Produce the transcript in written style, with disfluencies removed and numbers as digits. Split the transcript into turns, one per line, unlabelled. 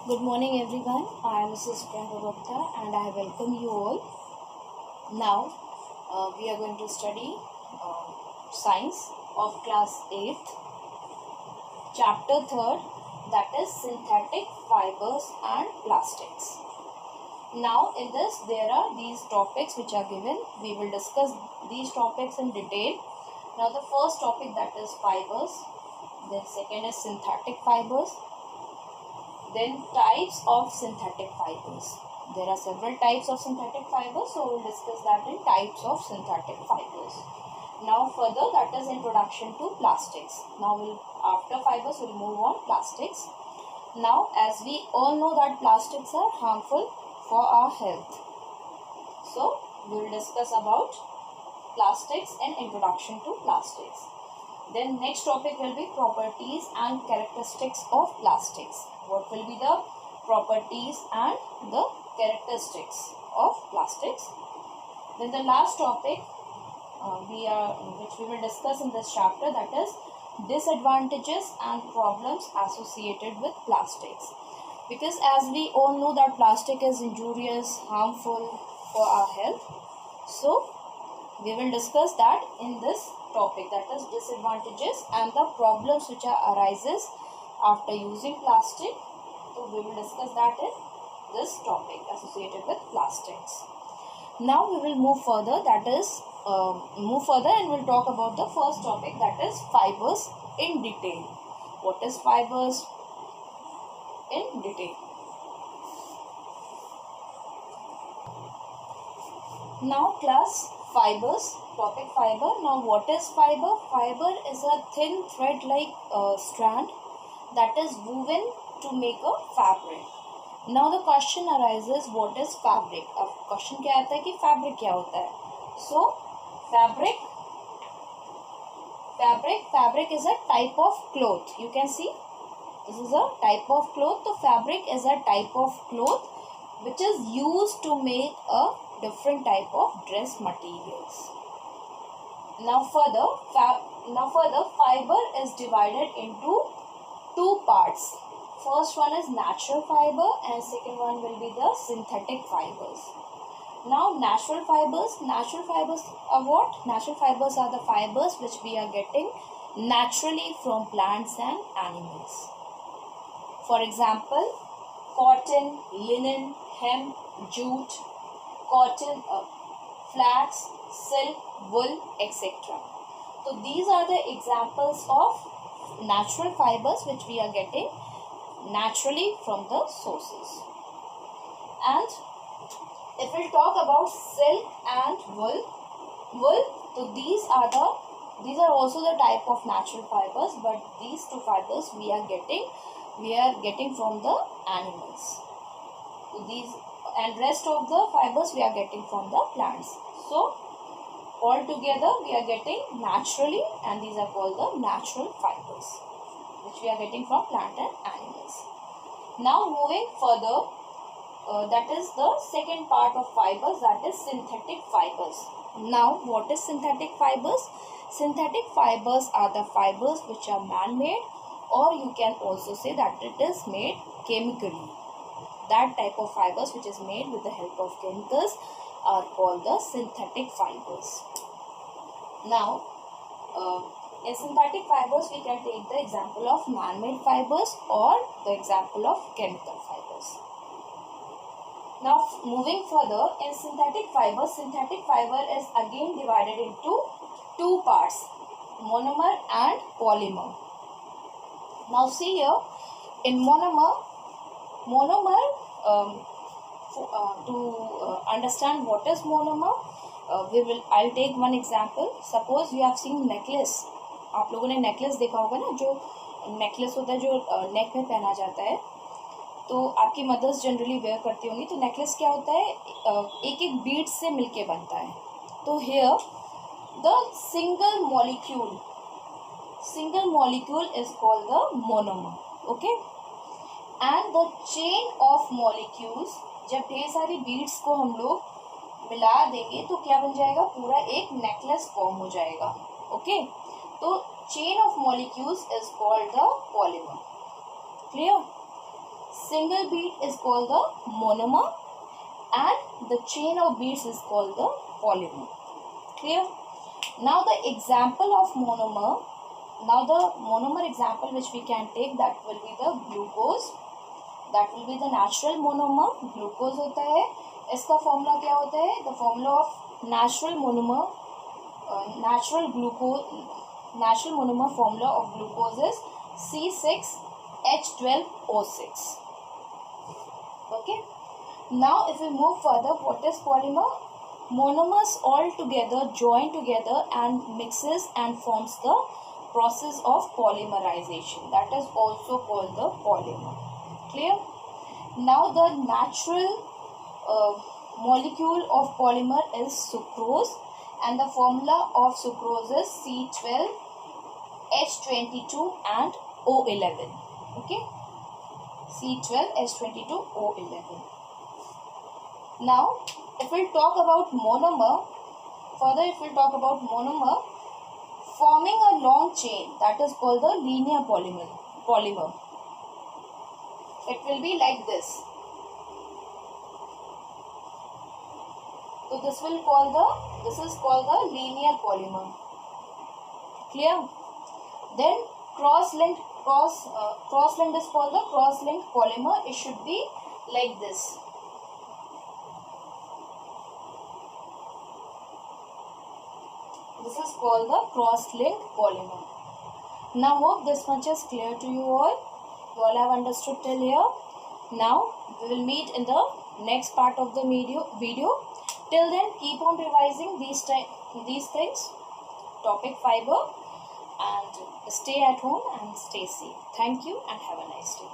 Good morning everyone. I am Mrs. Priyanka Gupta and I welcome you all. Now we are going to study science of class 8th, chapter 3rd, that is synthetic fibers and plastics. Now in this there are these topics which are given. We will discuss these topics in detail. Now the first topic, that is fibers, then second is synthetic fibers, then types of synthetic fibers. There are several types of synthetic fibers, so we will discuss that in types of synthetic fibers. Now further, that is introduction to plastics. Now after fibers we will move on plastics. Now as we all know that plastics are harmful for our health, so we will discuss about plastics and introduction to plastics. Then next topic will be properties and characteristics of plastics. What will be the properties and the characteristics of plastics? Then the last topic which we will discuss in this chapter, that is disadvantages and problems associated with plastics. Because as we all know that plastic is injurious, harmful for our health, so we will discuss that in this topic, that is disadvantages and the problems which arises after using plastic. So we will discuss that in this topic associated with plastics. Now we will move further, that is and we'll talk about the first topic, that is fibers in detail. What is fibers in detail? Now class, fibers, topic fiber. Now what is fiber? Fiber is a thin thread like strand that is woven to make a fabric. Now the question arises, what is fabric? अब question क्या आता है कि fabric क्या होता है? So fabric is a type of cloth. You can see this is a type of cloth. So fabric is a type of cloth which is used to make a different type of dress materials. Now further, fiber is divided into two parts. First one is natural fiber and second one will be the synthetic fibers. Now natural fibers are what? Natural fibers are the fibers which we are getting naturally from plants and animals. For example, cotton, linen, hemp, jute, cotton, flax, silk, wool, etc. So these are the examples of natural fibers which we are getting naturally from the sources. And if we talk about silk and wool, so these are also the type of natural fibers, but these two fibers we are getting from the animals. So these and rest of the fibers we are getting from the plants. So all together we are getting naturally, and these are called the natural fibers which we are getting from plant and animals. Now moving further, that is the second part of fibers, that is synthetic fibers. Now what is synthetic fibers? Synthetic fibers are the fibers which are man-made, or you can also say that it is made chemically. That type of fibers which is made with the help of chemicals are called the synthetic fibers. Now in synthetic fibers we can take the example of man-made fibers or the example of chemical fibers. Now moving further, in synthetic fiber is again divided into two parts, monomer and polymer. Now see here, in monomer, to understand what is monomer, I'll take one example. Suppose you have seen necklace. आप लोगों ने necklace देखा होगा ना, जो necklace होता है जो नेक में पहना जाता है, तो आपकी मदर्स जनरली वेयर करती होंगी. तो नेकलेस क्या होता है, एक एक बीड्स से मिलके बनता है. तो here the single molecule is called the monomer. Okay, and the chain of molecules, जब ढेर सारी बीड्स को हम लोग मिला देंगे तो क्या बन जाएगा, पूरा एक नेकलेस फॉर्म हो जाएगा. ओके, तो chain of molecules is called the polymer. Clear? single bead is called the monomer, and the chain of beads is called the polymer. Clear? Now the example of monomer, now the monomer example which we can take, that will be the glucose. That will be the natural monomer. Glucose होता है, इसका formula क्या होता है? The formula of natural monomer, natural monomer formula of glucose is C6H12O6. Okay. Now if we move further, what is polymer? Monomers all together join together and mixes and forms the process of polymerization. That is also called the polymer. Clear? Now the natural molecule of polymer is sucrose, and the formula of sucrose is C12H22 and O11. Okay? C12H22O11. Now, if we talk about monomer, forming a long chain, that is called the linear polymer. It will be like this. So this is called the linear polymer. Clear? Then cross-linked is called the cross-linked polymer. It should be like this. This is called the cross-linked polymer. Now hope this much is clear to you all. You all have understood till here. Now we will meet in the next part of the video. Till then, keep on revising these things, topic fiber, and stay at home and stay safe. Thank you and have a nice day.